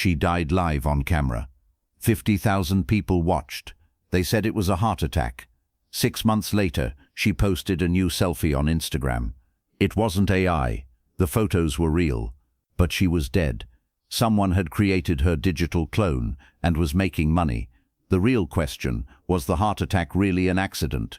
She died live on camera. 50,000 people watched. They said it was a heart attack. 6 months later, she posted a new selfie on Instagram. It wasn't AI. The photos were real. But she was dead. Someone had created her digital clone and was making money. The real question, was the heart attack really an accident?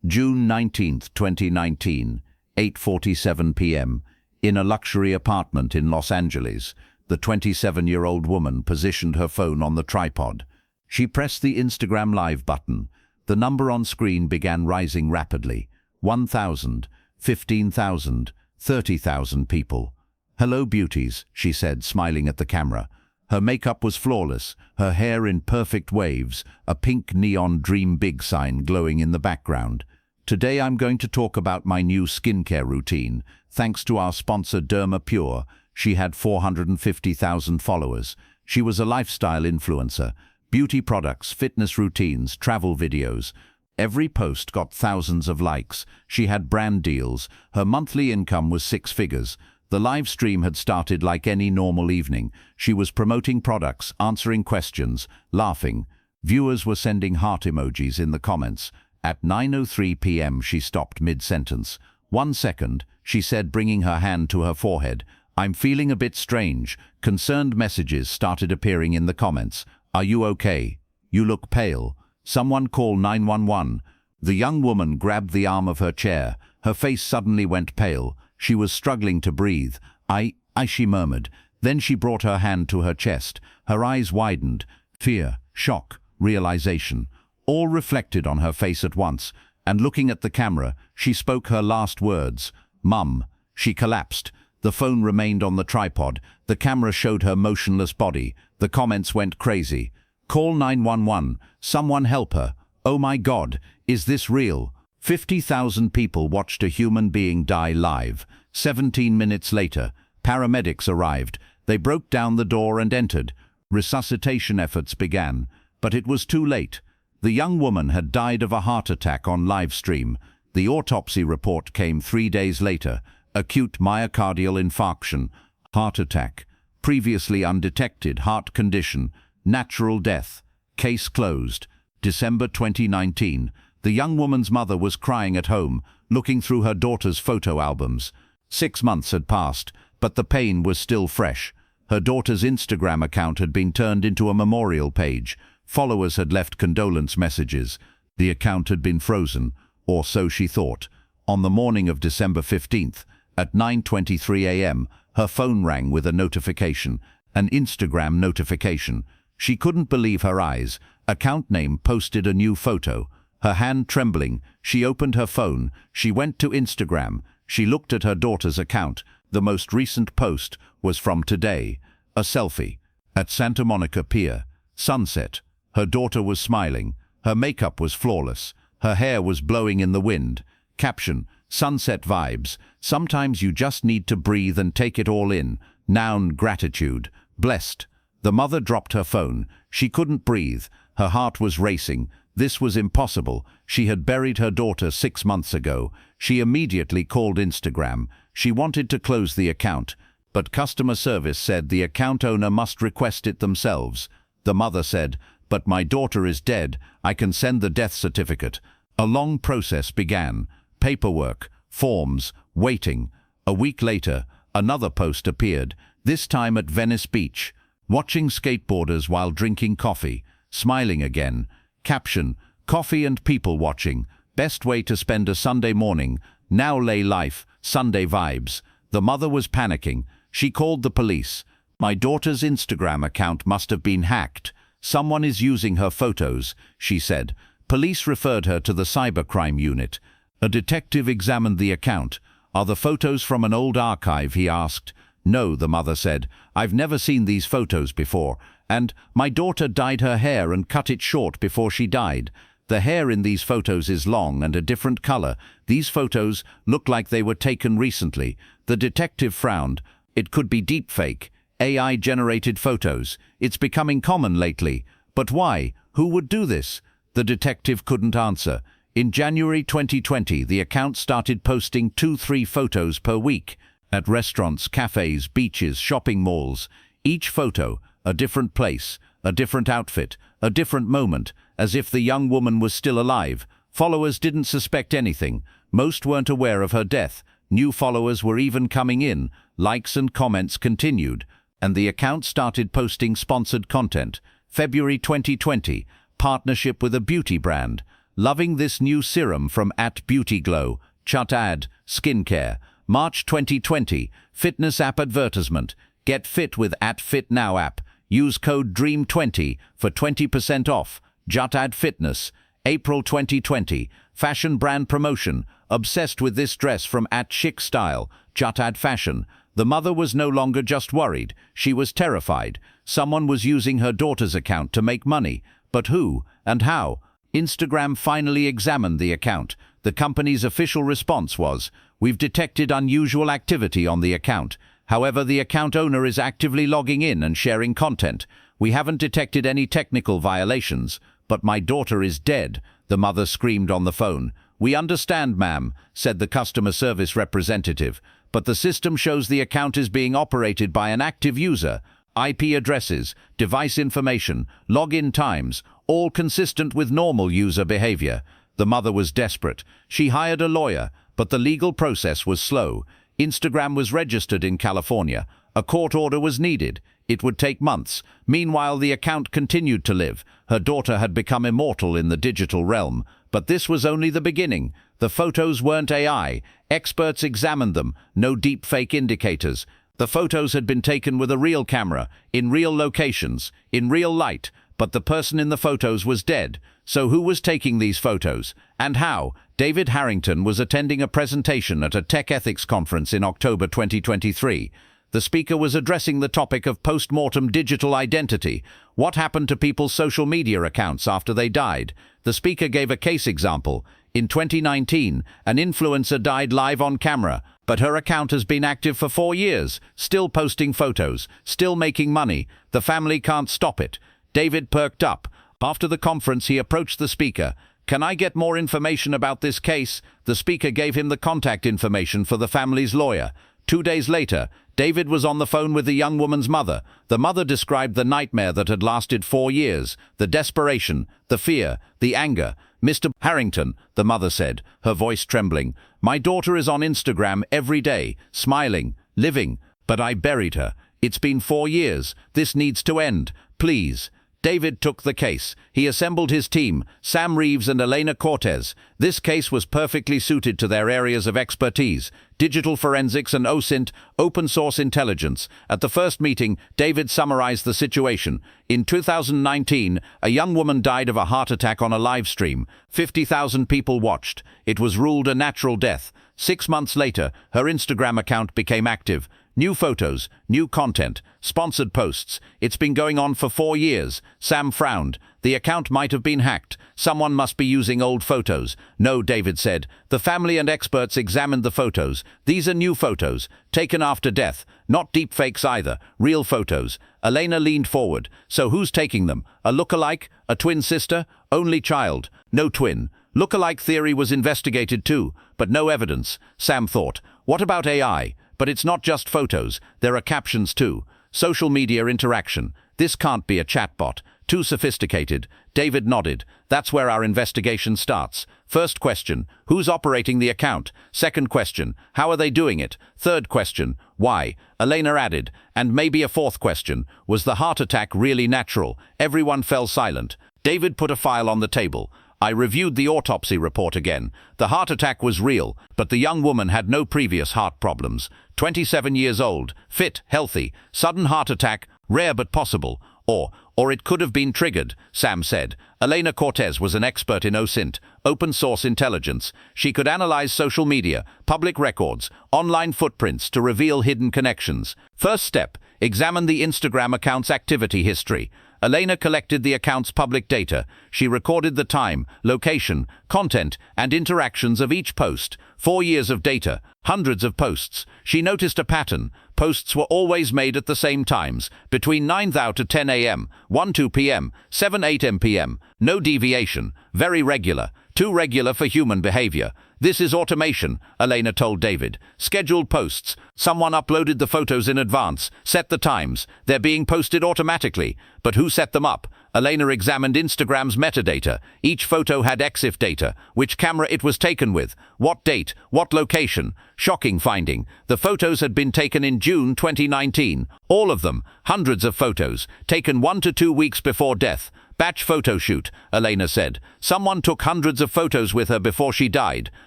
June 19, 2019, 8:47 p.m. In a luxury apartment in Los Angeles, the 27-year-old woman positioned her phone on the tripod. She pressed the Instagram Live button. The number on screen began rising rapidly. 1,000, 15,000, 30,000 people. "Hello, beauties," she said, smiling at the camera. Her makeup was flawless, her hair in perfect waves, a pink neon Dream Big sign glowing in the background. "Today I'm going to talk about my new skincare routine. Thanks to our sponsor Derma Pure, she had 450,000 followers. She was a lifestyle influencer. Beauty products, fitness routines, travel videos. Every post got thousands of likes. She had brand deals. Her monthly income was 6 figures. The live stream had started like any normal evening. She was promoting products, answering questions, laughing. Viewers were sending heart emojis in the comments. At 9:03 p.m. she stopped mid-sentence. "1 second," she said, bringing her hand to her forehead. "I'm feeling a bit strange." Concerned messages started appearing in the comments. "Are you okay? You look pale. Someone call 911. The young woman grabbed the arm of her chair. Her face suddenly went pale. She was struggling to breathe. I, she murmured. Then she brought her hand to her chest. Her eyes widened. Fear, shock, realization, all reflected on her face at once. And looking at the camera, she spoke her last words. "Mum." She collapsed. The phone remained on the tripod. The camera showed her motionless body. The comments went crazy. "Call 911. Someone help her. Oh my God, is this real?" 50,000 people watched a human being die live. 17 minutes later, paramedics arrived. They broke down the door and entered. Resuscitation efforts began, but it was too late. The young woman had died of a heart attack on LifeStream. The autopsy report came 3 days later. Acute myocardial infarction, heart attack, previously undetected heart condition, natural death. Case closed. December 2019. The young woman's mother was crying at home, looking through her daughter's photo albums. 6 months had passed, but the pain was still fresh. Her daughter's Instagram account had been turned into a memorial page. Followers had left condolence messages. The account had been frozen, or so she thought. On the morning of December 15th, at 9:23 a.m., her phone rang with a notification, an Instagram notification. She couldn't believe her eyes. Account name posted a new photo. Her hand trembling, she opened her phone. She went to Instagram. She looked at her daughter's account. The most recent post was from today. A selfie. At Santa Monica Pier. Sunset. Her daughter was smiling. Her makeup was flawless. Her hair was blowing in the wind. Caption: sunset vibes. Sometimes you just need to breathe and take it all in. Noun: gratitude. Blessed. The mother dropped her phone. She couldn't breathe. Her heart was racing. This was impossible. She had buried her daughter 6 months ago. She immediately called Instagram. She wanted to close the account, but customer service said the account owner must request it themselves. The mother said, "But my daughter is dead. I can send the death certificate." A long process began. Paperwork, forms, waiting. A week later, another post appeared, this time at Venice Beach. Watching skateboarders while drinking coffee. Smiling again. Caption: coffee and people watching. Best way to spend a Sunday morning. Now lay life. Sunday vibes. The mother was panicking. She called the police. "My daughter's Instagram account must have been hacked. Someone is using her photos," she said. Police referred her to the cybercrime unit. A detective examined the account. "Are the photos from an old archive?" he asked. "No," the mother said. "I've never seen these photos before. And my daughter dyed her hair and cut it short before she died. The hair in these photos is long and a different color. These photos look like they were taken recently." The detective frowned. "It could be deepfake. AI-generated photos. It's becoming common lately. But why? Who would do this?" The detective couldn't answer. In January 2020, the account started posting 2-3 photos per week. At restaurants, cafes, beaches, shopping malls. Each photo, a different place, a different outfit, a different moment, as if the young woman was still alive. Followers didn't suspect anything. Most weren't aware of her death. New followers were even coming in. Likes and comments continued, and the account started posting sponsored content. February 2020, partnership with a beauty brand. Loving this new serum from @BeautyGlow. Chut ad, skincare. March 2020, fitness app advertisement. Get fit with @FitNow app. Use code DREAM20 for 20% off. Jut ad fitness. April 2020, fashion brand promotion. Obsessed with this dress from @Chic Style. Jut ad fashion. The mother was no longer just worried, she was terrified. Someone was using her daughter's account to make money. But who and how? Instagram finally examined the account. The company's official response was, "We've detected unusual activity on the account. However, the account owner is actively logging in and sharing content. We haven't detected any technical violations. But my daughter is dead," the mother screamed on the phone. "We understand, ma'am," said the customer service representative, "but the system shows the account is being operated by an active user. IP addresses, device information, login times, all consistent with normal user behavior." The mother was desperate. She hired a lawyer, but the legal process was slow. Instagram was registered in California. A court order was needed. It would take months. Meanwhile, the account continued to live. Her daughter had become immortal in the digital realm. But this was only the beginning. The photos weren't AI. Experts examined them. No deepfake indicators. The photos had been taken with a real camera, in real locations, in real light. But the person in the photos was dead. So who was taking these photos? And how? David Harrington was attending a presentation at a tech ethics conference in October 2023. The speaker was addressing the topic of post-mortem digital identity. What happened to people's social media accounts after they died? The speaker gave a case example. In 2019, an influencer died live on camera, but her account has been active for 4 years, still posting photos, still making money. The family can't stop it. David perked up. After the conference, he approached the speaker. "Can I get more information about this case?" The speaker gave him the contact information for the family's lawyer. 2 days later, David was on the phone with the young woman's mother. The mother described the nightmare that had lasted 4 years, the desperation, the fear, the anger. "Mr. Harrington," the mother said, her voice trembling, "my daughter is on Instagram every day, smiling, living, but I buried her. It's been 4 years. This needs to end. Please." David took the case. He assembled his team, Sam Reeves and Elena Cortez. This case was perfectly suited to their areas of expertise: digital forensics and OSINT, open source intelligence. At the first meeting, David summarized the situation. In 2019, a young woman died of a heart attack on a live stream. 50,000 people watched. It was ruled a natural death. 6 months later, her Instagram account became active. New photos, new content, sponsored posts. It's been going on for 4 years. Sam frowned. The account might have been hacked. Someone must be using old photos. "No," David said. "The family and experts examined the photos. These are new photos, taken after death. Not deepfakes either, real photos." Elena leaned forward. "So who's taking them? A lookalike? A twin sister? Only child? No twin." Lookalike theory was investigated too, but no evidence. Sam thought, what about AI? But it's not just photos, there are captions too. Social media interaction. This can't be a chatbot. Too sophisticated. David nodded. That's where our investigation starts. First question, who's operating the account? Second question, how are they doing it? Third question, why? Elena added, and maybe a fourth question, was the heart attack really natural? Everyone fell silent. David put a file on the table. I reviewed the autopsy report again. The heart attack was real, but the young woman had no previous heart problems. 27 years old, fit, healthy, sudden heart attack, rare but possible. Or it could have been triggered, Sam said. Elena Cortez was an expert in OSINT, open source intelligence. She could analyze social media, public records, online footprints to reveal hidden connections. First step, examine the Instagram account's activity history. Elena collected the account's public data. She recorded the time, location, content, and interactions of each post. 4 years of data, hundreds of posts. She noticed a pattern. Posts were always made at the same times, between 9:00 to 10 a.m., 1-2 p.m., 7-8 p.m. No deviation, very regular. Too regular for human behavior. This is automation, Elena told David. Scheduled posts. Someone uploaded the photos in advance. Set the times. They're being posted automatically. But who set them up? Elena examined Instagram's metadata. Each photo had EXIF data, which camera it was taken with, what date, what location. Shocking finding. The photos had been taken in June 2019. All of them, hundreds of photos, taken 1 to 2 weeks before death. Batch photo shoot, Elena said. Someone took hundreds of photos with her before she died.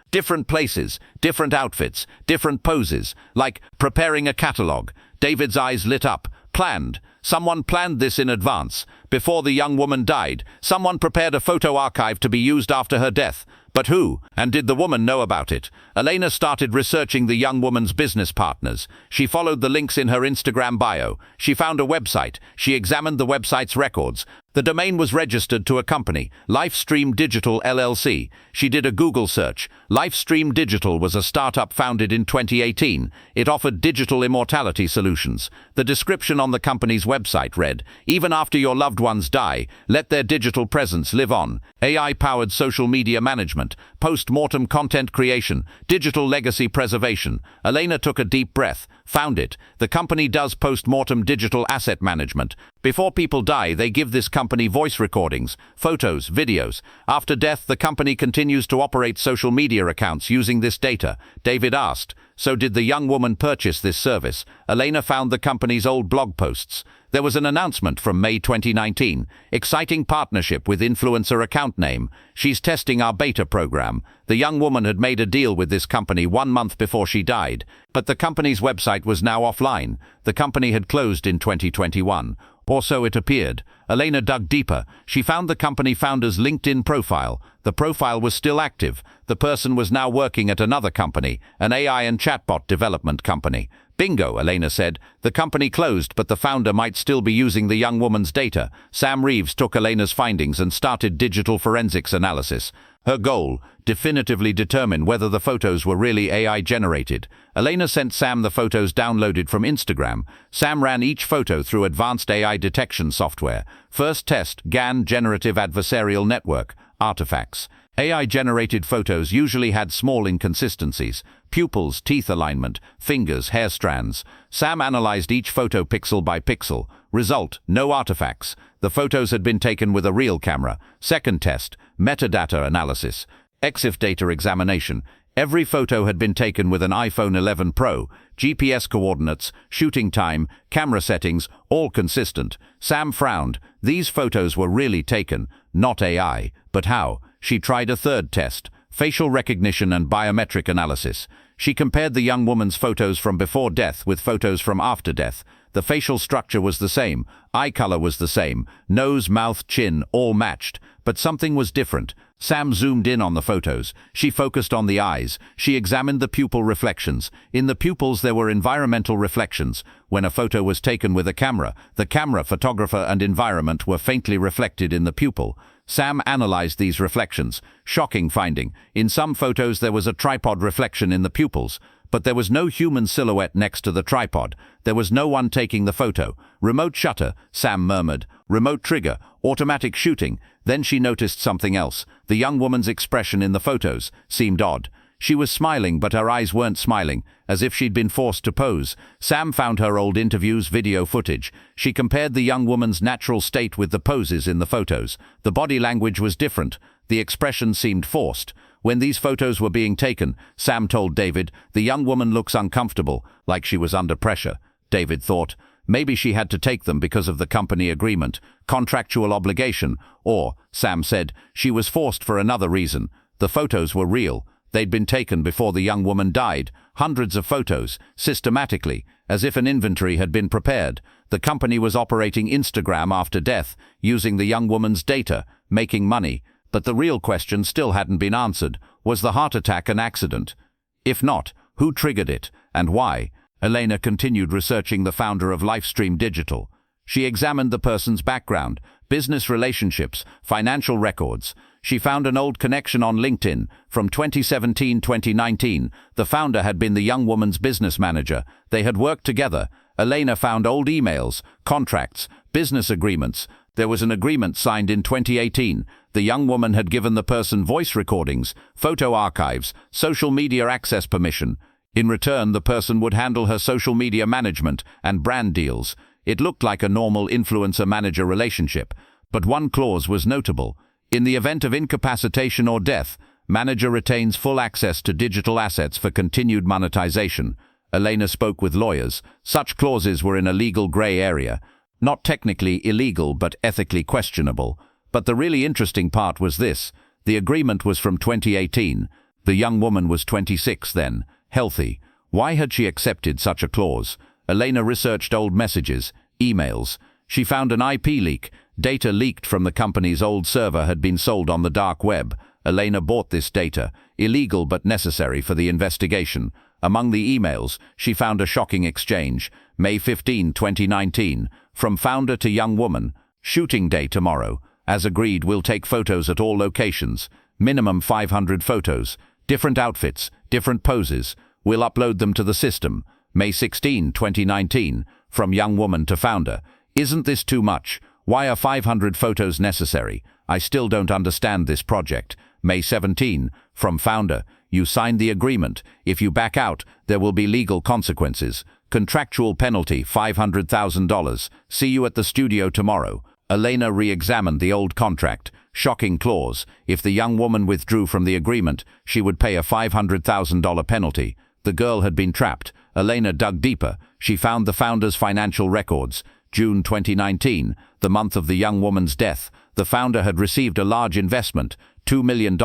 Different places, different outfits, different poses, like preparing a catalogue. David's eyes lit up. Planned. Someone planned this in advance. Before the young woman died, someone prepared a photo archive to be used after her death. But who? And did the woman know about it? Elena started researching the young woman's business partners. She followed the links in her Instagram bio. She found a website. She examined the website's records. The domain was registered to a company, LifeStream Digital LLC. She did a Google search. LifeStream Digital was a startup founded in 2018. It offered digital immortality solutions. The description on the company's website read, "Even after your loved ones die, let their digital presence live on. AI-powered social media management, post-mortem content creation, digital legacy preservation." Elena took a deep breath. Found it. The company does post-mortem digital asset management. Before people die, they give this company voice recordings, photos, videos. After death, the company continues to operate social media accounts using this data. David asked, "So did the young woman purchase this service?" Elena found the company's old blog posts. There was an announcement from May 2019. Exciting partnership with influencer account name. She's testing our beta program. The young woman had made a deal with this company 1 month before she died. But the company's website was now offline. The company had closed in 2021. Or so it appeared. Elena dug deeper. She found the company founder's LinkedIn profile. The profile was still active. The person was now working at another company, an AI and chatbot development company. Bingo, Elena said. The company closed, but the founder might still be using the young woman's data. Sam Reeves took Elena's findings and started digital forensics analysis. Her goal, definitively determine whether the photos were really AI-generated. Elena sent Sam the photos downloaded from Instagram. Sam ran each photo through advanced AI detection software. First test, GAN Generative Adversarial Network, artifacts. AI-generated photos usually had small inconsistencies. Pupils, teeth alignment, fingers, hair strands. Sam analyzed each photo pixel by pixel. Result, no artifacts. The photos had been taken with a real camera. Second test, metadata analysis. EXIF data examination. Every photo had been taken with an iPhone 11 Pro. GPS coordinates, shooting time, camera settings, all consistent. Sam frowned. These photos were really taken, not AI. But how? She tried a third test, facial recognition and biometric analysis. She compared the young woman's photos from before death with photos from after death. The facial structure was the same, eye color was the same, nose, mouth, chin, all matched. But something was different. Sam zoomed in on the photos. She focused on the eyes. She examined the pupil reflections. In the pupils there were environmental reflections. When a photo was taken with a camera, the camera, photographer and environment were faintly reflected in the pupil. Sam analyzed these reflections. Shocking finding. In some photos there was a tripod reflection in the pupils, but there was no human silhouette next to the tripod. There was no one taking the photo. Remote shutter, Sam murmured. Remote trigger, automatic shooting. Then she noticed something else. The young woman's expression in the photos seemed odd. She was smiling, but her eyes weren't smiling, as if she'd been forced to pose. Sam found her old interviews, video footage. She compared the young woman's natural state with the poses in the photos. The body language was different. The expression seemed forced. When these photos were being taken, Sam told David, "The young woman looks uncomfortable, like she was under pressure." David thought, maybe she had to take them because of the company agreement, contractual obligation, or, Sam said, she was forced for another reason. The photos were real. They'd been taken before the young woman died, hundreds of photos, systematically, as if an inventory had been prepared. The company was operating Instagram after death, using the young woman's data, making money. But the real question still hadn't been answered. Was the heart attack an accident? If not, who triggered it, and why? Elena continued researching the founder of LifeStream Digital. She examined the person's background, business relationships, financial records. She found an old connection on LinkedIn from 2017-2019. The founder had been the young woman's business manager. They had worked together. Elena found old emails, contracts, business agreements. There was an agreement signed in 2018. The young woman had given the person voice recordings, photo archives, social media access permission. In return, the person would handle her social media management and brand deals. It looked like a normal influencer-manager relationship, but one clause was notable. In the event of incapacitation or death, manager retains full access to digital assets for continued monetization. Elena spoke with lawyers. Such clauses were in a legal gray area. Not technically illegal, but ethically questionable. But the really interesting part was this. The agreement was from 2018. The young woman was 26 then, healthy. Why had she accepted such a clause? Elena researched old messages, emails. She found an IP leak. Data leaked from the company's old server had been sold on the dark web. Elena bought this data, illegal but necessary for the investigation. Among the emails, she found a shocking exchange. May 15, 2019. From founder to young woman. Shooting day tomorrow. As agreed, we'll take photos at all locations. Minimum 500 photos. Different outfits, different poses. We'll upload them to the system. May 16, 2019. From young woman to founder. Isn't this too much? Why are 500 photos necessary? I still don't understand this project. May 17. From founder. You signed the agreement. If you back out, there will be legal consequences. Contractual penalty, $500,000. See you at the studio tomorrow. Elena re-examined the old contract. Shocking clause. If the young woman withdrew from the agreement, she would pay a $500,000 penalty. The girl had been trapped. Elena dug deeper. She found the founder's financial records. June 2019, the month of the young woman's death. The founder had received a large investment, $2 million,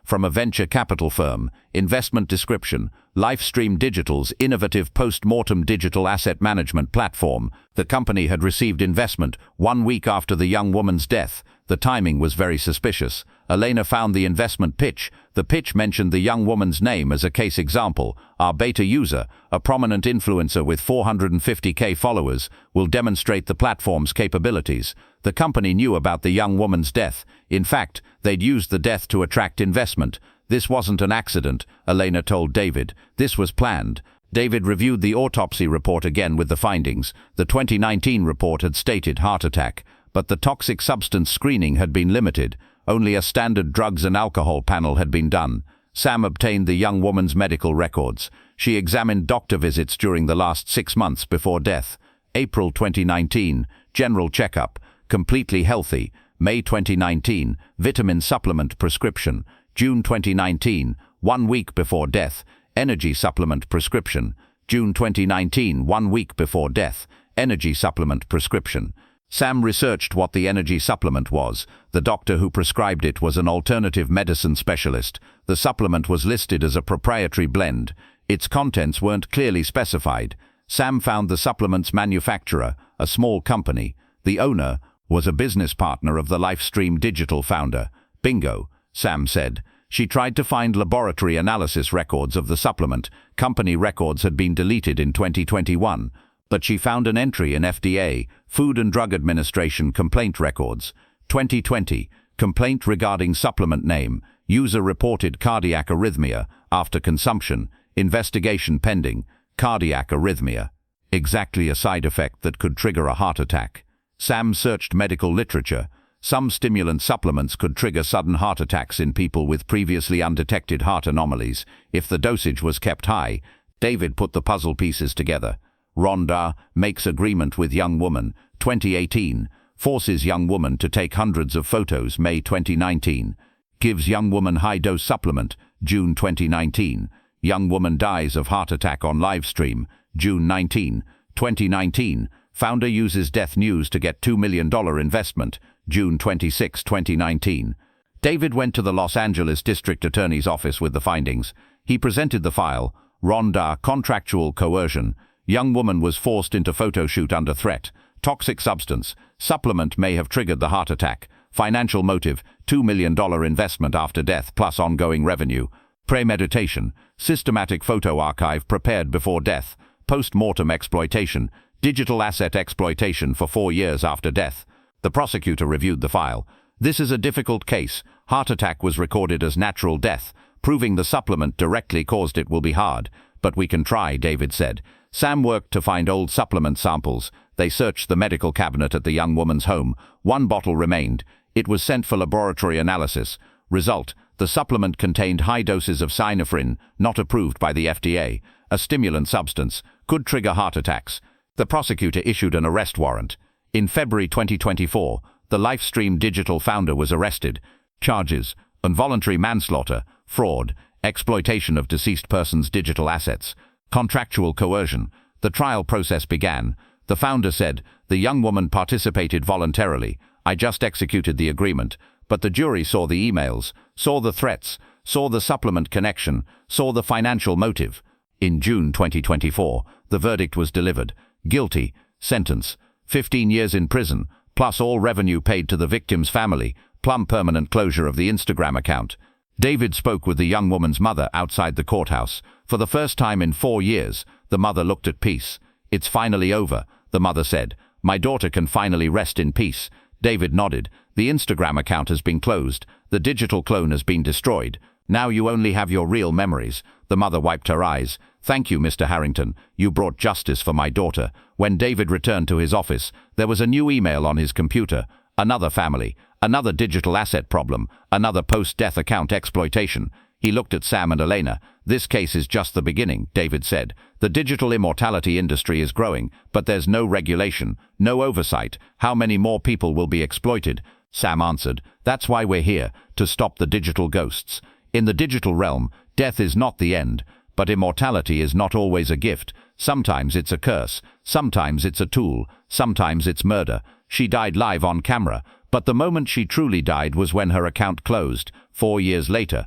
from a venture capital firm. Investment description: LifeStream Digital's innovative post-mortem digital asset management platform. The company had received investment 1 week after the young woman's death. The timing was very suspicious. Elena found the investment pitch. The pitch mentioned the young woman's name as a case example. Our beta user, a prominent influencer with 450K followers, will demonstrate the platform's capabilities. The company knew about the young woman's death. In fact, they'd used the death to attract investment. This wasn't an accident, Elena told David. This was planned. David reviewed the autopsy report again with the findings. The 2019 report had stated heart attack, but the toxic substance screening had been limited. Only a standard drugs and alcohol panel had been done. Sam obtained the young woman's medical records. She examined doctor visits during the last 6 months before death. April 2019, general checkup, completely healthy. May 2019, vitamin supplement prescription. June 2019, 1 week before death, energy supplement prescription. June 2019, 1 week before death, energy supplement prescription. Sam researched what the energy supplement was. The doctor who prescribed it was an alternative medicine specialist. The supplement was listed as a proprietary blend. Its contents weren't clearly specified. Sam found the supplement's manufacturer, a small company. The owner was a business partner of the LifeStream Digital founder. Bingo, Sam said. She tried to find laboratory analysis records of the supplement. Company records had been deleted in 2021. But she found an entry in FDA, Food and Drug Administration complaint records. 2020, complaint regarding supplement name. User reported cardiac arrhythmia after consumption. Investigation pending. Cardiac arrhythmia. Exactly a side effect that could trigger a heart attack. Sam searched medical literature. Some stimulant supplements could trigger sudden heart attacks in people with previously undetected heart anomalies if the dosage was kept high. David put the puzzle pieces together. Rhonda makes agreement with young woman, 2018, forces young woman to take hundreds of photos, May 2019, gives young woman high-dose supplement, June 2019, young woman dies of heart attack on LifeStream, June 19, 2019, founder uses death news to get $2 million investment, June 26, 2019. David went to the Los Angeles District Attorney's office with the findings. He presented the file. Rhonda, contractual coercion. Young woman was forced into photo shoot under threat. Toxic substance. Supplement may have triggered the heart attack. Financial motive. $2 million investment after death plus ongoing revenue. Premeditation. Systematic photo archive prepared before death. Post-mortem exploitation. Digital asset exploitation for 4 years after death. The prosecutor reviewed the file. This is a difficult case. Heart attack was recorded as natural death. Proving the supplement directly caused it will be hard. But we can try, David said. Sam worked to find old supplement samples. They searched the medical cabinet at the young woman's home. One bottle remained. It was sent for laboratory analysis. Result: the supplement contained high doses of synephrine, not approved by the FDA. A stimulant substance, could trigger heart attacks. The prosecutor issued an arrest warrant. In February 2024, the LifeStream digital founder was arrested. Charges: involuntary manslaughter, fraud, exploitation of deceased person's digital assets, contractual coercion. The trial process began. The founder said, "The young woman participated voluntarily. I just executed the agreement." But the jury saw the emails, saw the threats, saw the supplement connection, saw the financial motive. In June 2024, the verdict was delivered. Guilty. Sentence: 15 years in prison, plus all revenue paid to the victim's family, plus permanent closure of the Instagram account. David spoke with the young woman's mother outside the courthouse. For the first time in 4 years, the mother looked at peace. "It's finally over," the mother said. "My daughter can finally rest in peace." David nodded. "The Instagram account has been closed. The digital clone has been destroyed. Now you only have your real memories." The mother wiped her eyes. "Thank you, Mr. Harrington. You brought justice for my daughter." When David returned to his office, there was a new email on his computer. Another family, another digital asset problem, another post-death account exploitation. He looked at Sam and Elena. "This case is just the beginning," David said. "The digital immortality industry is growing, but there's no regulation, no oversight. How many more people will be exploited?" Sam answered, "That's why we're here, to stop the digital ghosts. In the digital realm, death is not the end, but immortality is not always a gift. Sometimes it's a curse, sometimes it's a tool, sometimes it's murder." She died live on camera, but the moment she truly died was when her account closed. 4 years later,